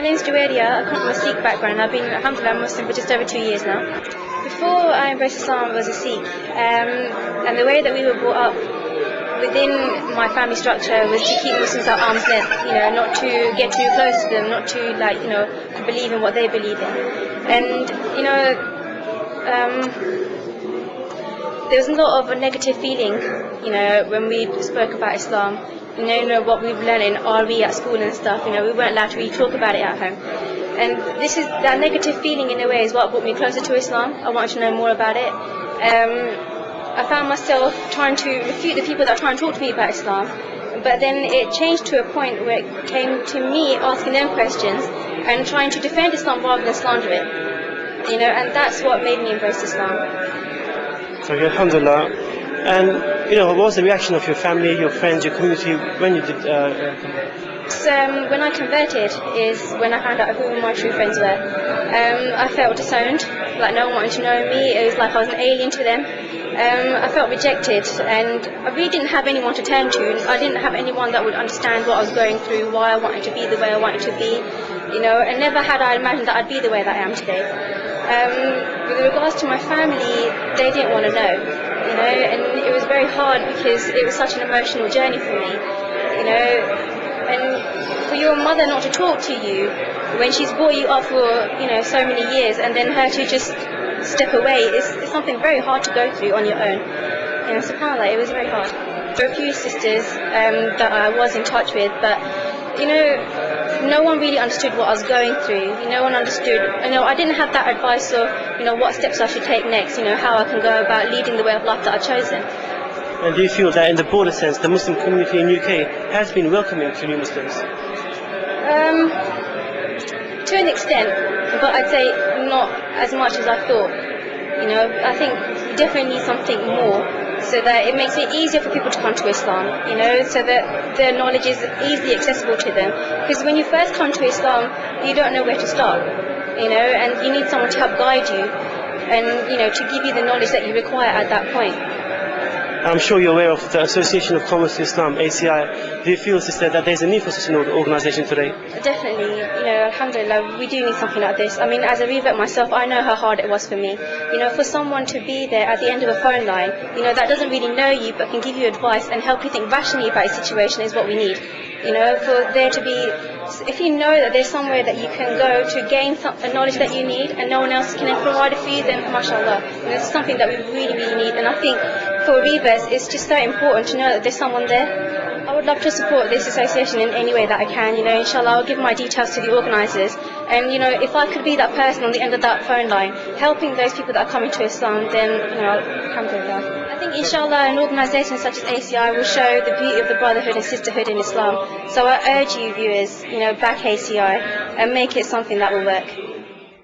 My name is Juwairia. I come from a Sikh background. I've been, alhamdulillah, Muslim for just over 2 years now. Before I embraced Islam, I was a Sikh. And the way that we were brought up within my family structure was to keep Muslims at arm's length, not to get too close to them, not to, to believe in what they believe in. And, there was a lot of a negative feeling, when we spoke about Islam. What we've learned in RE at school and stuff, we weren't allowed to really talk about it at home. And that negative feeling in a way is what brought me closer to Islam. I wanted to know more about it. I found myself trying to refute the people that are trying to talk to me about Islam. But then it changed to a point where it came to me asking them questions and trying to defend Islam rather than slander it. And that's what made me embrace Islam. So, alhamdulillah. And, what was the reaction of your family, your friends, your community when you did when I converted is when I found out who my true friends were. I felt disowned, like no one wanted to know me. It was like I was an alien to them. I felt rejected, and I really didn't have anyone to turn to. I didn't have anyone that would understand what I was going through, why I wanted to be the way I wanted to be. And never had I imagined that I'd be the way that I am today. With regards to my family, they didn't want to know. And it was very hard because it was such an emotional journey for me, and for your mother not to talk to you when she's brought you up for, so many years, and then her to just step away is something very hard to go through on your own. SubhanAllah, it was very hard. There were a few sisters that I was in touch with, but, no one really understood what I was going through. No one understood. I didn't have that advice of, what steps I should take next. How I can go about leading the way of life that I've chosen. And do you feel that, in the broader sense, the Muslim community in UK has been welcoming to new Muslims? To an extent, but I'd say not as much as I thought. I think we definitely need something more, so that it makes it easier for people to come to Islam, so that their knowledge is easily accessible to them. Because when you first come to Islam, you don't know where to start, and you need someone to help guide you, and, to give you the knowledge that you require at that point. I'm sure you're aware of the Association of Converts to Islam, ACI. Do you feel, sister, that there's a need for such an organisation today? Definitely. Alhamdulillah, we do need something like this. As a revert myself, I know how hard it was for me. For someone to be there at the end of a phone line, that doesn't really know you but can give you advice and help you think rationally about your situation is what we need. For there to be, if you know that there's somewhere that you can go to gain a knowledge that you need and no one else can provide it for you, then mashallah, it's something that we really, really need. And I think for reverts, it's just so important to know that there's someone there. I would love to support this association in any way that I can. Inshallah, I'll give my details to the organisers. And, if I could be that person on the end of that phone line, helping those people that are coming to Islam, then, alhamdulillah. I think, inshallah, an organisation such as ACI will show the beauty of the brotherhood and sisterhood in Islam. So I urge you, viewers, back ACI and make it something that will work.